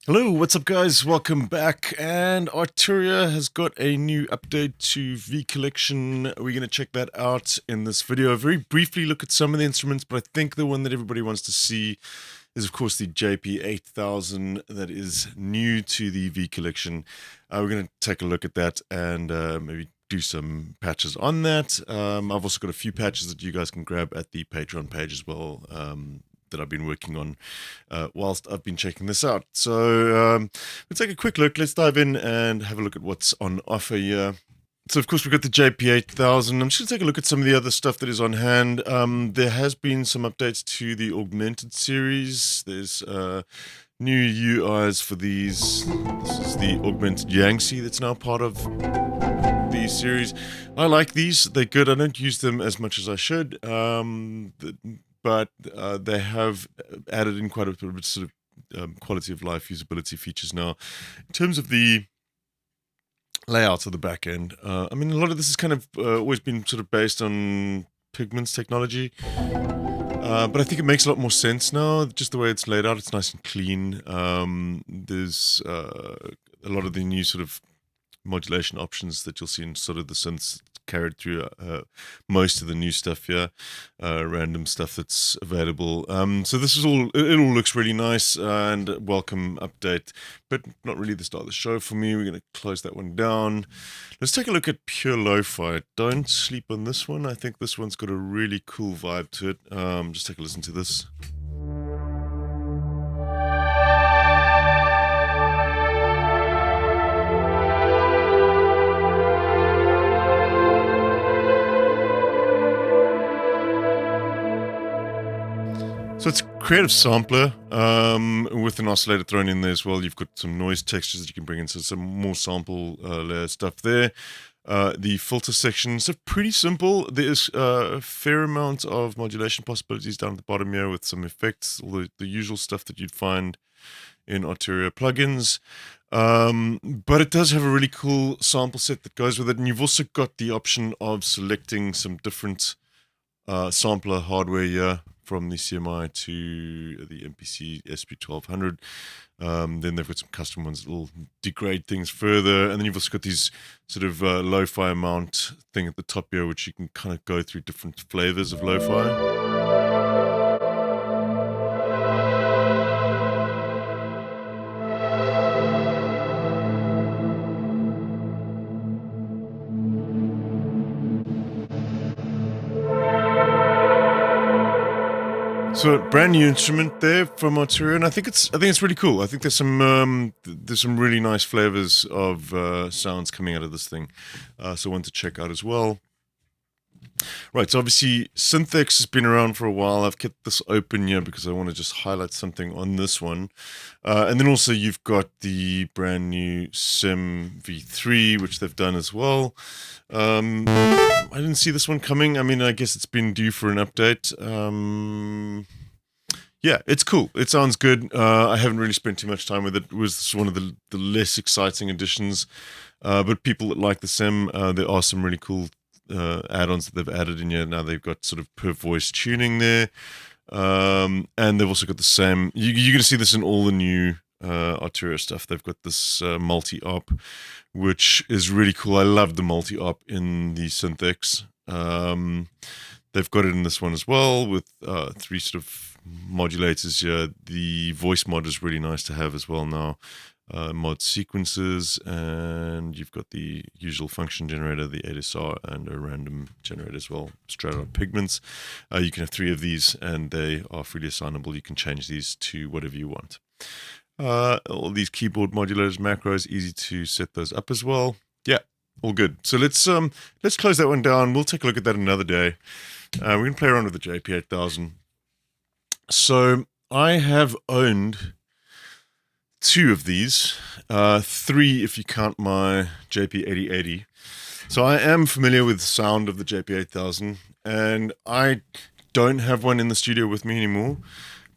Hello, what's up guys? Welcome back. And Arturia has got a new update to V Collection. We're going to check that out in this video. Very briefly look at some of the instruments, but I think the one that everybody wants to see is of course the JUP-8000 that is new to the V Collection. We're going to take a look at that and maybe do some patches on that. I've also got a few patches that you guys can grab at the Patreon page as well. That I've been working on whilst I've been checking this out. So let's take a quick look. Let's dive in and have a look at what's on offer here. So of course we've got the JUP-8000. I'm just going to take a look at some of the other stuff that is on hand. There has been some updates to the Augmented series. There's new UIs for these. This is the Augmented Yangtze that's now part of the series. I like these. They're good. I don't use them as much as I should. But they have added in quite a bit of sort of quality of life usability features now. In terms of the layout of the back end, I mean, a lot of this has kind of always been sort of based on Pigment's technology. But I think it makes a lot more sense now, just the way it's laid out. It's nice and clean. There's a lot of the new sort of modulation options that you'll see in sort of the synths carried through most of the new stuff here, random stuff that's available. So this is all, it all looks really nice and welcome update, but not really the start of the show for me. We're going to close that one down. Let's take a look at pure lo-fi. Don't sleep on this one. I think this one's got a really cool vibe to it. Just take a listen to this. So it's a creative sampler with an oscillator thrown in there as well. You've got some noise textures that you can bring in, so some more sample layer stuff there. The filter section, so pretty simple. There's a fair amount of modulation possibilities down at the bottom here with some effects, all the usual stuff that you'd find in Arturia plugins. But it does have a really cool sample set that goes with it, and you've also got the option of selecting some different sampler hardware here, from the CMI to the MPC SP1200. Then they've got some custom ones that will degrade things further. And then you've also got these sort of lo-fi mount thing at the top here, which you can kind of go through different flavors of lo-fi. So brand new instrument there from Arturia, and I think it's really cool. I think there's some really nice flavors of sounds coming out of this thing, so one to check out as well. Right, so obviously Synthex has been around for a while. I've kept this open here because I want to just highlight something on this one. And then also you've got the brand new Sim V3, which they've done as well. I didn't see this one coming. I mean, I guess it's been due for an update. Yeah, it's cool. It sounds good. I haven't really spent too much time with it. It was one of the less exciting additions. But people that like the Sim, there are some really cool add-ons that they've added in here. Now they've got sort of per voice tuning there, and they've also got the same. You're going to see this in all the new Arturia stuff. They've got this multi-op, which is really cool. I love the multi-op in the Synthex. They've got it in this one as well with three sort of modulators here. The voice mod is really nice to have as well now. Mod sequences, and you've got the usual function generator, the ADSR, and a random generator as well, straight out of Pigments. You can have three of these, and they are freely assignable. You can change these to whatever you want. All these keyboard modulators, macros, easy to set those up as well. Yeah, all good. So let's close that one down. We'll take a look at that another day. We're gonna play around with the JUP-8000. So I have owned two of these, three if you count my JP-8080. So I am familiar with the sound of the JP-8000, and I don't have one in the studio with me anymore,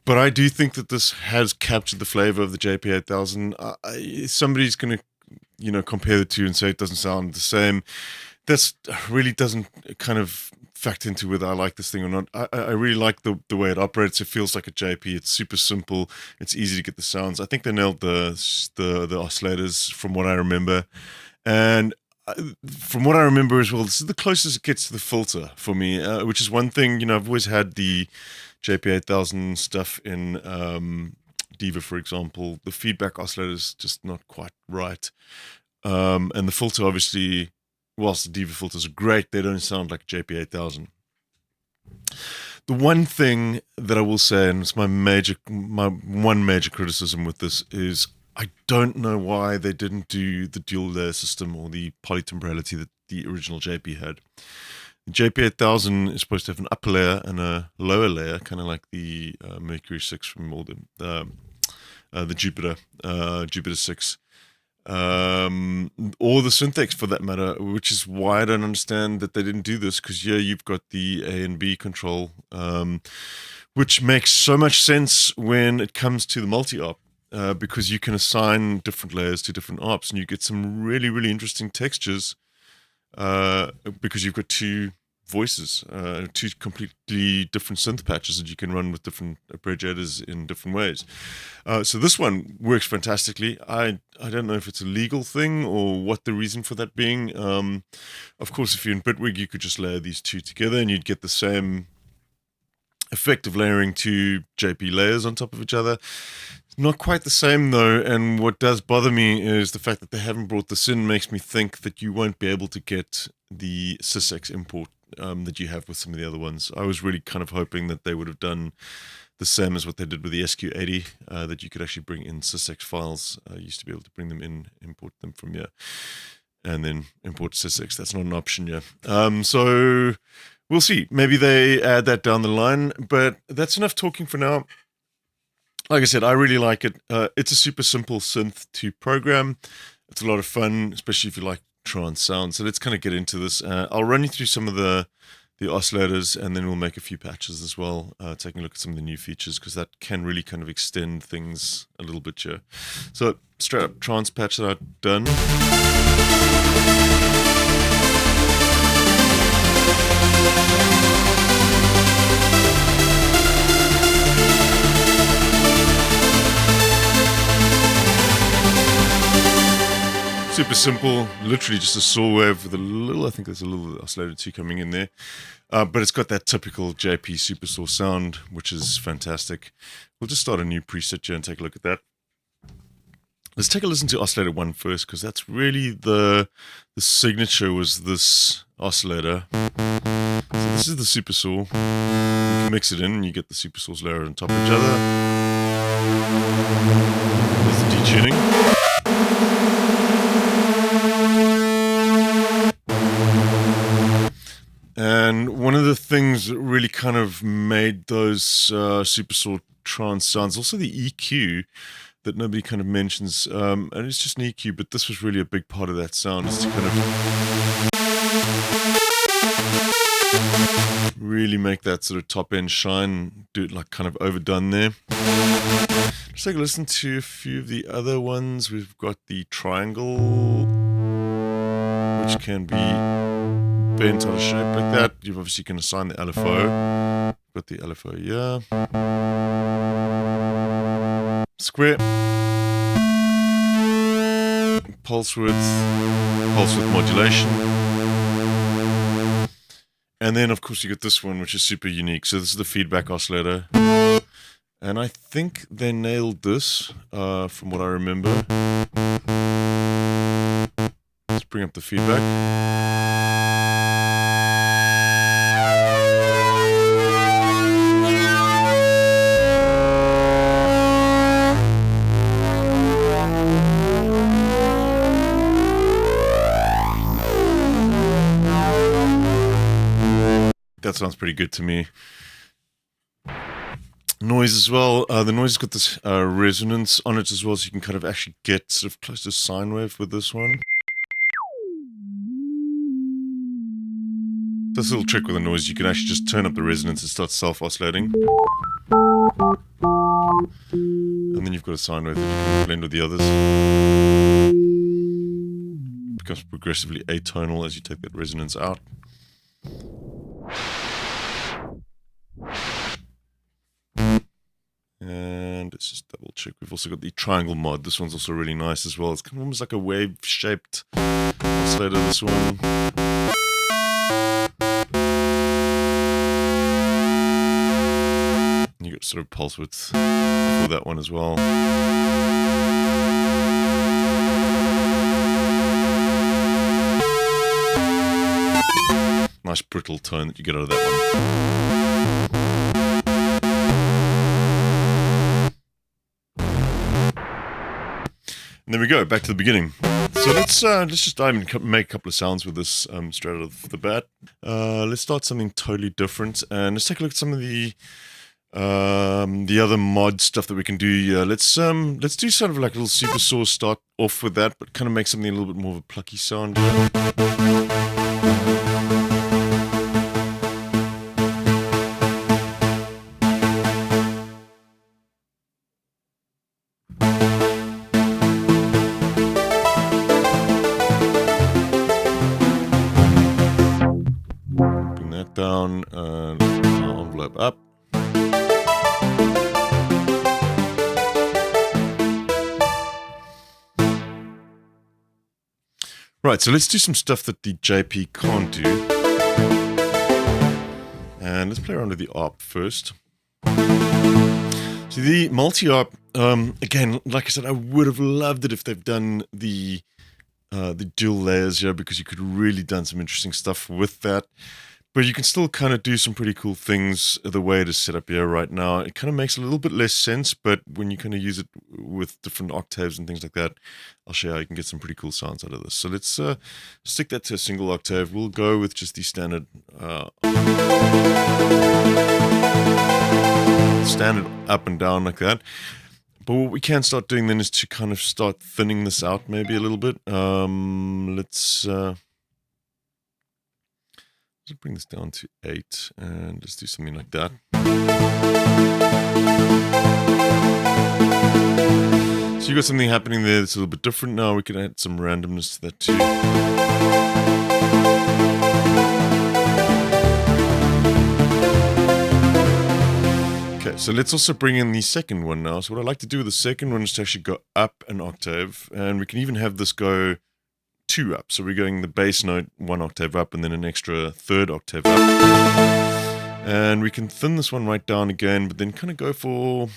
but I do think that this has captured the flavor of the JP-8000. Somebody's going to, compare the two and say it doesn't sound the same. That really doesn't kind of factor into whether I like this thing or not. I really like the way it operates. It feels like a JP. It's super simple. It's easy to get the sounds. I think they nailed the oscillators from what I remember. And from what I remember as well, this is the closest it gets to the filter for me, which is one thing, you know, I've always had the JUP-8000 stuff in Diva, for example. The feedback oscillator is just not quite right. And the filter, obviously, whilst the Diva filters are great, they don't sound like JUP-8000. The one thing that I will say, and it's my one major criticism with this, is I don't know why they didn't do the dual layer system or the polytemporality that the original JP had. The JUP-8000 is supposed to have an upper layer and a lower layer, kind of like the Mercury 6 from all the Jupiter 6. Or the Synthex for that matter, which is why I don't understand that they didn't do this, because yeah, you've got the A and B control, which makes so much sense when it comes to the multi-op, because you can assign different layers to different ops and you get some really, really interesting textures, because you've got two voices, two completely different synth patches that you can run with different arpeggiators in different ways. So this one works fantastically. I don't know if it's a legal thing or what the reason for that being. Of course, if you're in Bitwig, you could just layer these two together and you'd get the same effect of layering two JP layers on top of each other. Not quite the same though, and what does bother me is the fact that they haven't brought this in makes me think that you won't be able to get the sysx import that you have with some of the other ones. I was really kind of hoping that they would have done the same as what they did with the SQ80, that you could actually bring in sysx files. I used to be able to bring them in, import them from here, and then import sysx. That's not an option yet. So we'll see. Maybe they add that down the line, but that's enough talking for now. Like I said, I really like it. It's a super simple synth to program. It's a lot of fun, especially if you like trance sound. So let's kind of get into this. I'll run you through some of the oscillators, and then we'll make a few patches as well, taking a look at some of the new features, because that can really kind of extend things a little bit here. So straight up trance patch that I've done. Super simple, literally just a saw wave with a little, I think there's a little oscillator 2 coming in there. But it's got that typical JP super saw sound, which is fantastic. We'll just start a new preset here and take a look at that. Let's take a listen to oscillator 1 first, because that's really the signature was this oscillator. So this is the super saw. You can mix it in and you get the super saws layer on top of each other. There's the detuning. And one of the things that really kind of made those super saw trance sounds, also the EQ that nobody kind of mentions, and it's just an EQ, but this was really a big part of that sound, is to kind of really make that sort of top end shine, do it like kind of overdone there. Let's take a listen to a few of the other ones. We've got the triangle, which can be bent out of shape like that. You obviously can assign the LFO. Got the LFO here. Square. Pulse width modulation. And then of course you get this one, which is super unique. So this is the feedback oscillator. And I think they nailed this, from what I remember. Let's bring up the feedback. That sounds pretty good to me. Noise as well. The noise has got this resonance on it as well, so you can kind of actually get sort of close to sine wave with this one. That's a little trick with the noise. You can actually just turn up the resonance and start self-oscillating. And then you've got a sine wave that you can blend with the others. It becomes progressively atonal as you take that resonance out. And let's just double check. We've also got the triangle mod. This one's also really nice as well. It's kind of almost like a wave-shaped oscillator, this one. And you got sort of pulse width for that one as well. Nice brittle tone that you get out of that one. And there we go, back to the beginning. So let's just dive and make a couple of sounds with this straight out of the bat. Let's start something totally different, and let's take a look at some of the other mod stuff that we can do here. Let's do sort of like a little super saw, start off with that, but kind of make something a little bit more of a plucky sound here. Down and envelope up. Right, so let's do some stuff that the JP can't do. And let's play around with the ARP first. So the multi-ARP, again, like I said, I would have loved it if they've done the dual layers here, because you could really done some interesting stuff with that. But you can still kind of do some pretty cool things the way it is set up here right now. It kind of makes a little bit less sense, but when you kind of use it with different octaves and things like that, I'll show you how you can get some pretty cool sounds out of this. So let's stick that to a single octave. We'll go with just the standard up and down like that. But what we can start doing then is to kind of start thinning this out maybe a little bit. Let's bring this down to 8 and let's do something like that. So you got something happening there that's a little bit different now. We can add some randomness to that too. Okay, so let's also bring in the second one now. So what I like to do with the second one is to actually go up an octave, and we can even have this go 2 up. So we're going the bass note 1 octave up and then an extra 3rd octave up. And we can thin this one right down again, but then kind of go for,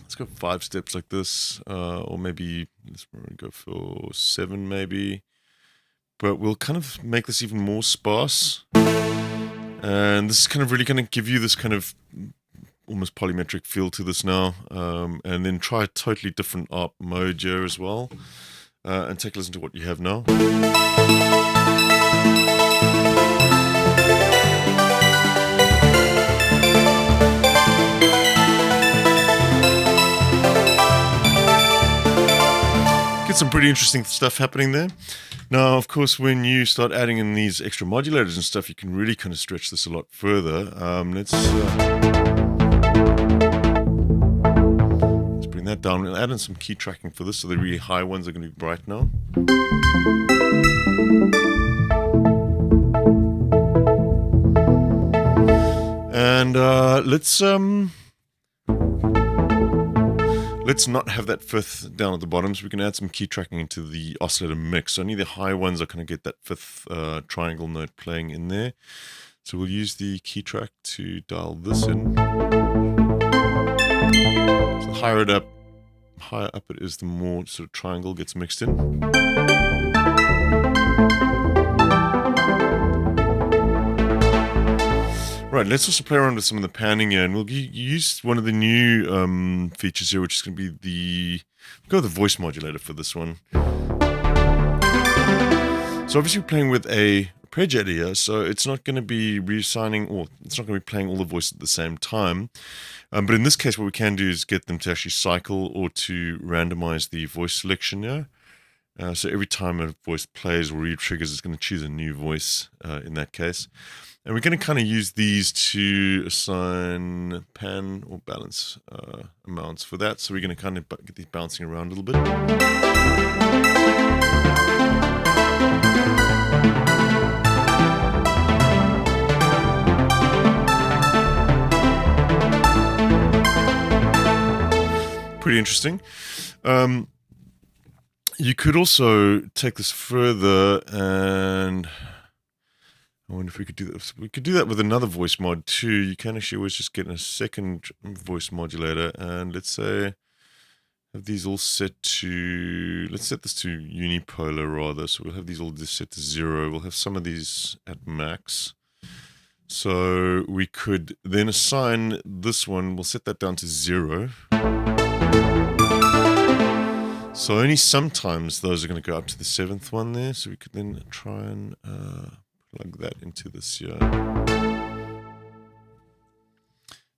let's go 5 steps like this, or maybe let's go for 7 maybe. But we'll kind of make this even more sparse. And this is kind of really going to give you this kind of almost polymetric feel to this now. And then try a totally different ARP mode here as well. And take a listen to what you have now. Get some pretty interesting stuff happening there. Now, of course, when you start adding in these extra modulators and stuff, you can really kind of stretch this a lot further. Let's bring that down. We'll add in some key tracking for this, so the really high ones are going to be bright now. And let's not have that 5th down at the bottom, so we can add some key tracking into the oscillator mix. So only the high ones are going to get that 5th triangle note playing in there. So we'll use the key track to dial this in. So the higher up it is, the more sort of triangle gets mixed in. Right, let's also play around with some of the panning here, and we'll use one of the new features here, which is going to be we'll go with the voice modulator for this one. So obviously we're playing with a arpeggiator here, so it's not going to be reassigning, or it's not going to be playing all the voices at the same time. But in this case, what we can do is get them to actually cycle or to randomize the voice selection here. So every time a voice plays or re-triggers, it's going to choose a new voice in that case. And we're going to kind of use these to assign pan or balance amounts for that. So we're going to kind of get these bouncing around a little bit. pretty interesting. You could also take this further, and I wonder if we could do that. We could do that with another voice mod too. You can actually always just get a second voice modulator, and let's say have these all set to, let's set this to unipolar rather. So we'll have these all just set to 0. We'll have some of these at max. So we could then assign this one, we'll set that down to 0. So only sometimes those are going to go up to the 7th one there. So we could then try and plug that into this here.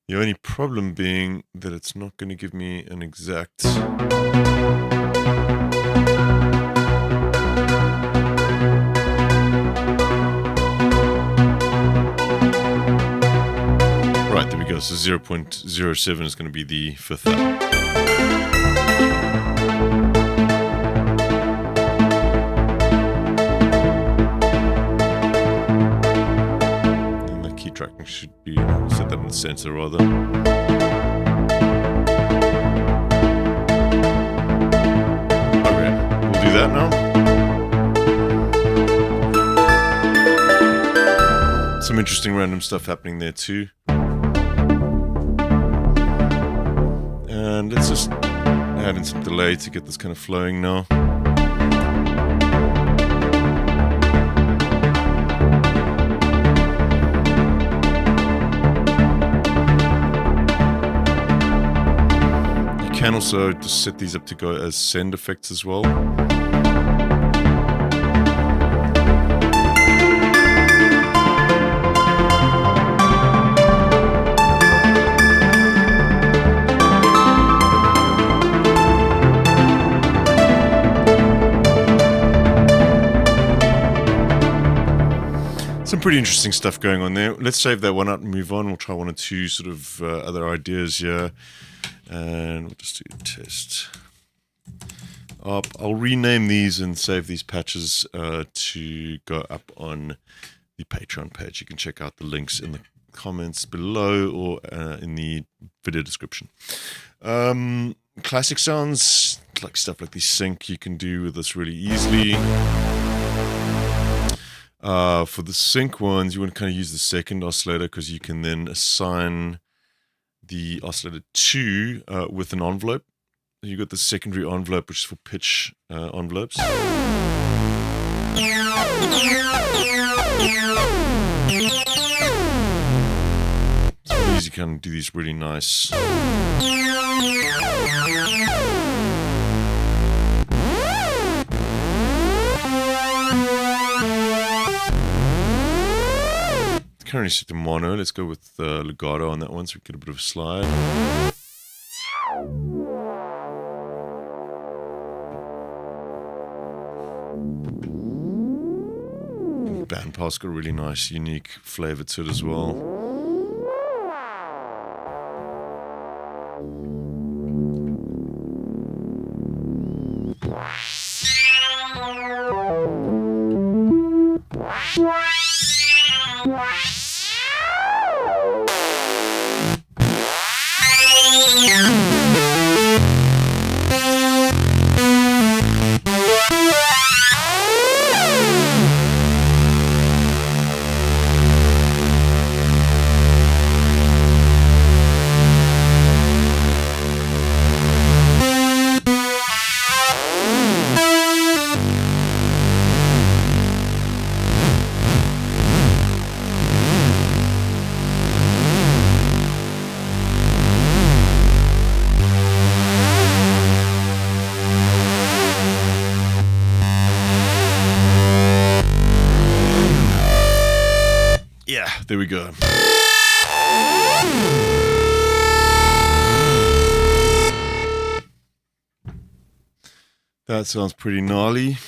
The only problem being that it's not going to give me an exact... Right, there we go. So 0.07 is going to be the 5th up. Tracking should be set that in the sensor rather. Okay, we'll do that now. Some interesting random stuff happening there too. And let's just add in some delay to get this kind of flowing now. You can also just set these up to go as send effects as well. Some pretty interesting stuff going on there. Let's save that one out and move on. We'll try one or two sort of other ideas here. And we'll just do a test. I'll rename these and save these patches to go up on the Patreon page. You can check out the links in the comments below or in the video description. Classic sounds, like stuff like the sync, you can do with this really easily. For the sync ones, you want to kind of use the second oscillator because you can then assign the oscillator to with an envelope. You got the secondary envelope, which is for pitch envelopes. So you can do these really nice. Currently set to mono. Let's go with legato on that one so we get a bit of a slide. And band pass got a really nice, unique flavor to it as well. Yeah, there we go. That sounds pretty gnarly.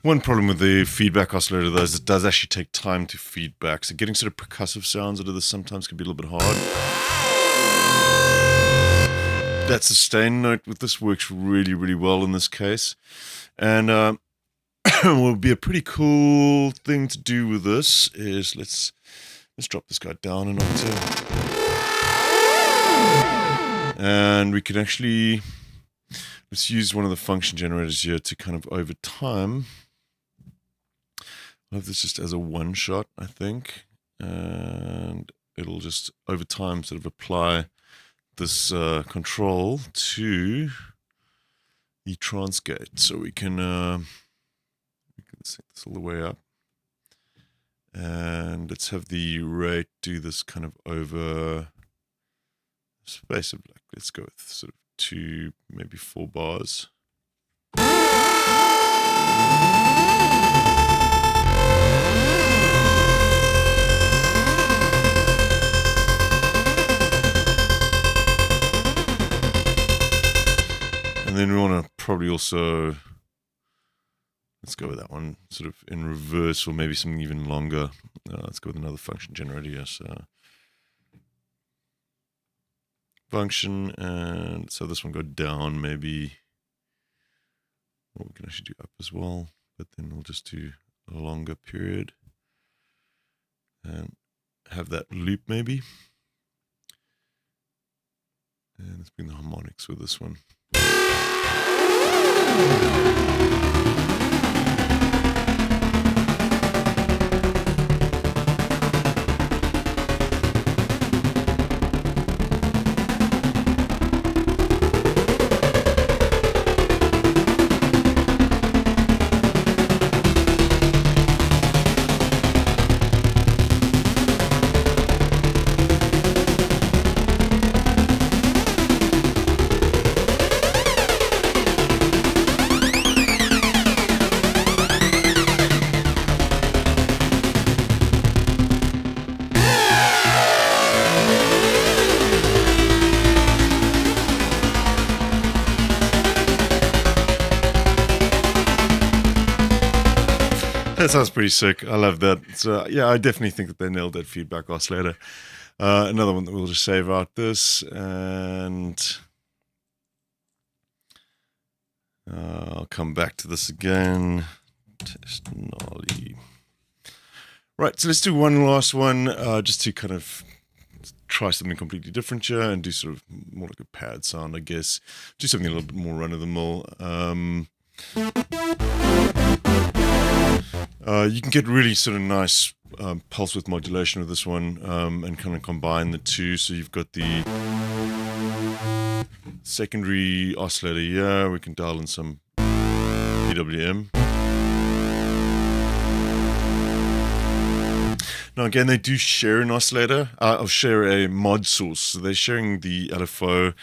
One problem with the feedback oscillator though is it does actually take time to feedback, so getting sort of percussive sounds out of this sometimes can be a little bit hard. That sustain note with this works really, really well in this case. And what would be a pretty cool thing to do with this is let's drop this guy down an octave. And we can actually, let's use one of the function generators here to kind of over time, I'll have this just as a one shot, I think, and it'll just over time sort of apply this control to the transgate. So we can set this all the way up, and let's have the rate do this kind of over a space of like, let's go with sort of 2, maybe 4 bars. And then we want to probably also, let's go with that one sort of in reverse, or maybe something even longer. Let's go with another function generator here. So function, and so this one go down maybe. Well, we can actually do up as well, but then we'll just do a longer period and have that loop maybe. And let's bring the harmonics with this one. That sounds pretty sick. I love that. So yeah, I definitely think that they nailed that feedback oscillator. Another one that we'll just save out this, and I'll come back to this again. Test Nolly. Right, so let's do one last one, just to kind of try something completely different here and do sort of more like a pad sound, I guess. Do something a little bit more run-of-the-mill. You can get really sort of nice pulse width modulation with this one, and kind of combine the two. So you've got the secondary oscillator here. We can dial in some PWM. Now again, they do share an oscillator, or share a mod source. So they're sharing the LFO.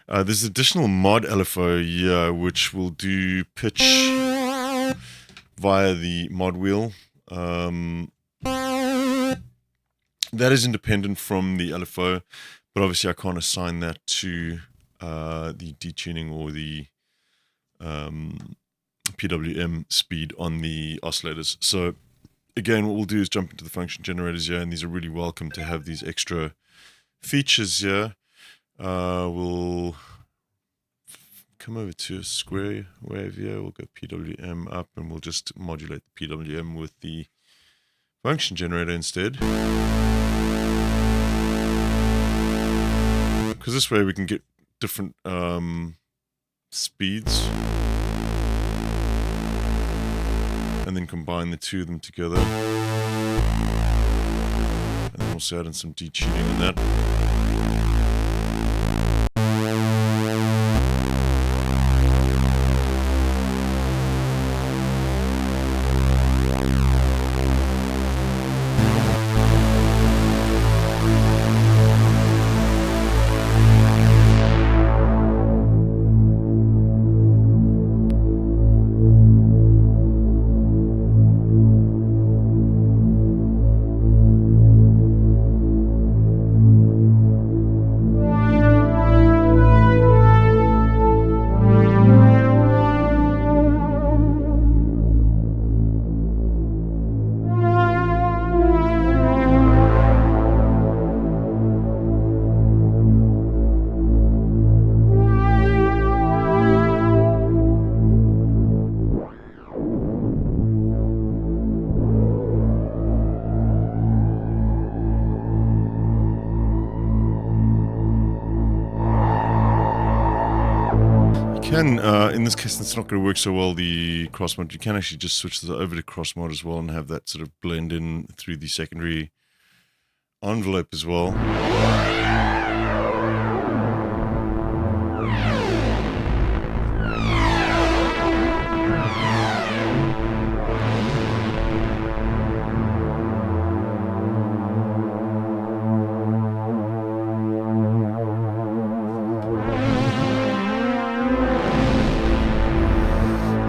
There's additional mod LFO here, which will do pitch via the mod wheel. That is independent from the LFO, but obviously I can't assign that to the detuning or the PWM speed on the oscillators. So again, what we'll do is jump into the function generators here, and these are really welcome to have these extra features here. We'll come over to a square wave here. We'll go PWM up, and we'll just modulate the PWM with the function generator instead. Because this way we can get different speeds and then combine the two of them together. And then also add in some detuning on that. can, in this case, that's not going to work so well, the cross mod. You can actually just switch this over to cross mod as well and have that sort of blend in through the secondary envelope as well.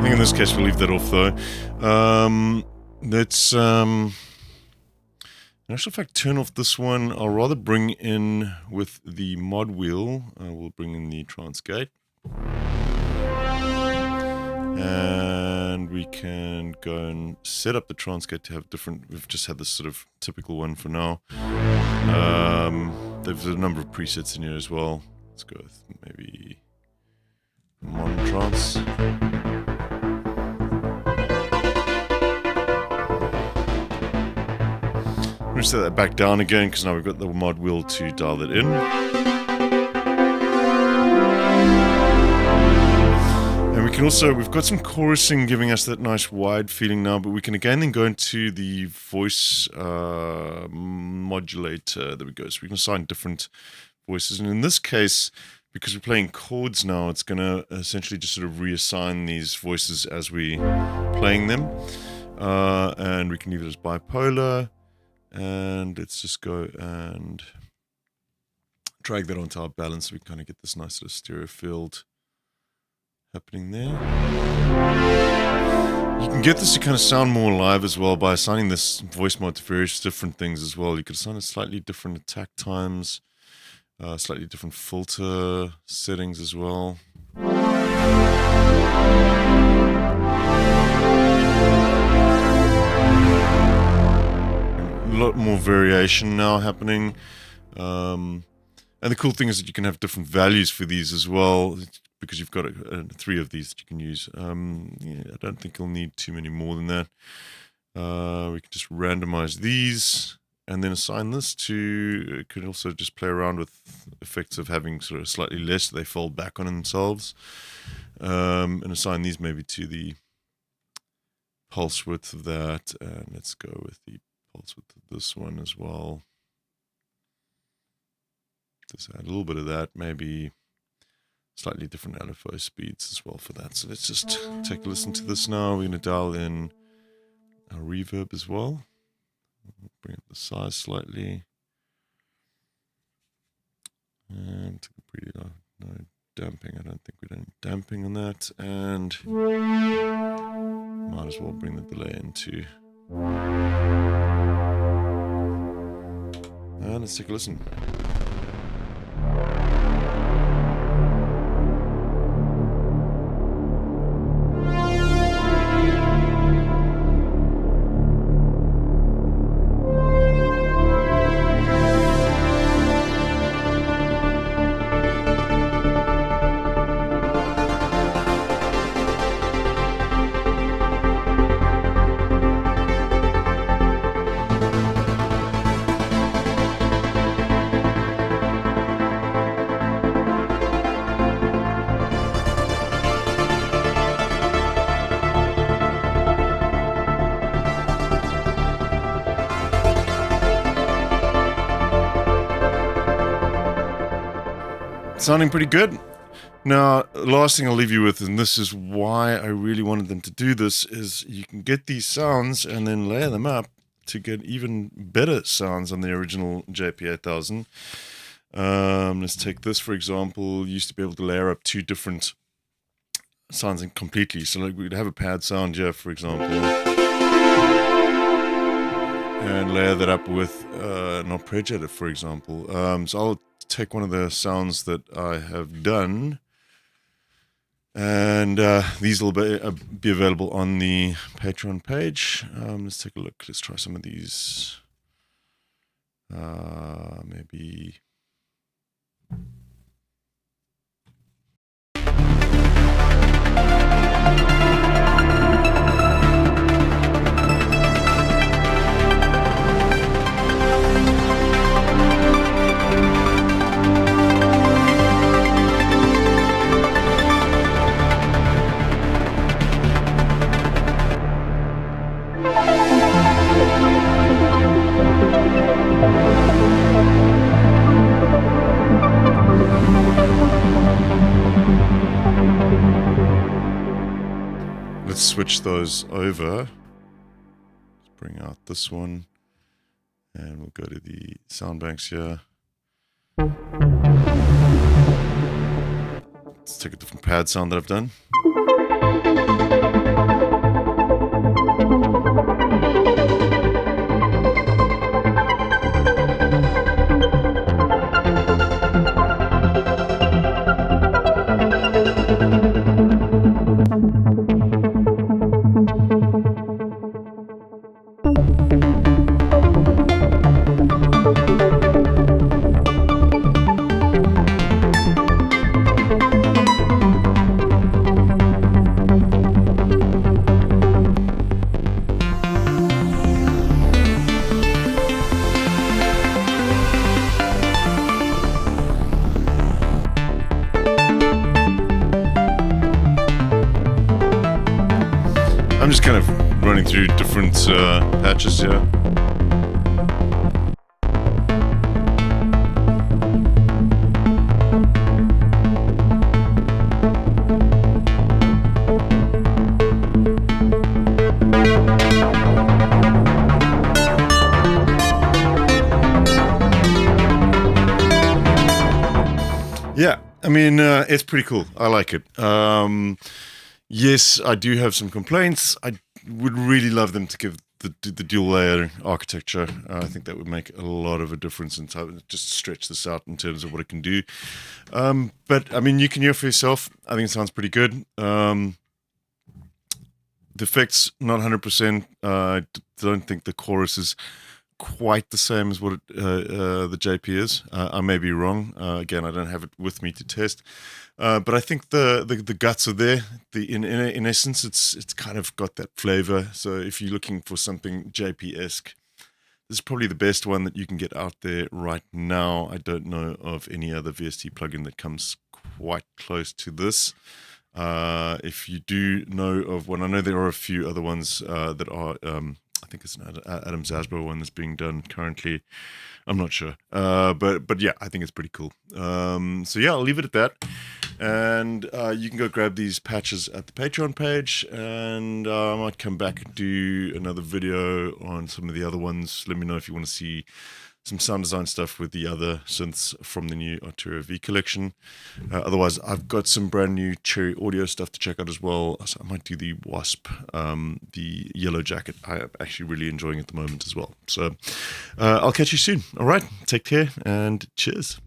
In this case, we'll leave that off though. Let's, in actual fact, turn off this one. I'll rather bring in with the mod wheel. We'll bring in the trans gate. And we can go and set up the trans gate to have different. We've just had this sort of typical one for now. There's a number of presets in here as well. Let's go with maybe modern trans. I'm going to set that back down again because now we've got the mod wheel to dial that in. And we can also, we've got some chorusing giving us that nice wide feeling now, but we can again then go into the voice modulator. There we go. So we can assign different voices. And in this case, because we're playing chords now, it's going to essentially just sort of reassign these voices as we playing them. And we can leave it as bipolar. And let's just go and drag that onto our balance so we kind of get this nice sort of stereo field happening there. You can get this to kind of sound more live as well by assigning this voice mod to various different things as well. You could assign it slightly different attack times, slightly different filter settings as well. A lot more variation now happening, and the cool thing is that you can have different values for these as well because you've got 3 of these that you can use. Yeah, I don't think you'll need too many more than that. We can just randomize these and then assign this to, it could also just play around with effects of having sort of slightly less, they fold back on themselves, and assign these maybe to the pulse width of that, and let's go with the pulse width of this one as well. Just add a little bit of that, maybe slightly different LFO speeds as well for that. So let's just take a listen to this now. We're going to dial in our reverb as well. Bring up the size slightly. And pretty no damping. I don't think we don't damping on that. And might as well bring the delay in too. And let's take a listen. Sounding pretty good. Now, the last thing I'll leave you with, and this is why I really wanted them to do this, is you can get these sounds and then layer them up to get even better sounds on the original JUP-8000. Let's take this, for example. You used to be able to layer up 2 different sounds completely. So like we'd have a pad sound here, for example, and layer that up with an arpeggiator, for example. So I'll take one of the sounds that I have done, and these will be available on the Patreon page. Let's take a look. Let's try some of these. Maybe. let's switch those over. Let's bring out this one, and we'll go to the sound banks here. Let's take a different pad sound that I've done. I'm just kind of running through different patches here. Yeah, I mean, it's pretty cool. I like it. Yes, I do have some complaints. I would really love them to give the dual layer architecture. I think that would make a lot of a difference in time, just stretch this out in terms of what it can do. But I mean, you can hear for yourself. I think it sounds pretty good. The effects, not 100%. I don't think the chorus is quite the same as what the JP is. I may be wrong. Again, I don't have it with me to test. But I think the guts are there. In essence, it's kind of got that flavor. So if you're looking for something JP-esque, this is probably the best one that you can get out there right now. I don't know of any other VST plugin that comes quite close to this. If you do know of one, I know there are a few other ones that are... I think it's an Adam Zasbo one that's being done currently. I'm not sure. But yeah, I think it's pretty cool. So yeah, I'll leave it at that. And you can go grab these patches at the Patreon page. And I might come back and do another video on some of the other ones. Let me know if you want to see some sound design stuff with the other synths from the new Arturia V collection. Otherwise, I've got some brand new Cherry Audio stuff to check out as well. So I might do the Wasp, the Yellow Jacket. I'm actually really enjoying it at the moment as well. So I'll catch you soon. All right, take care and cheers.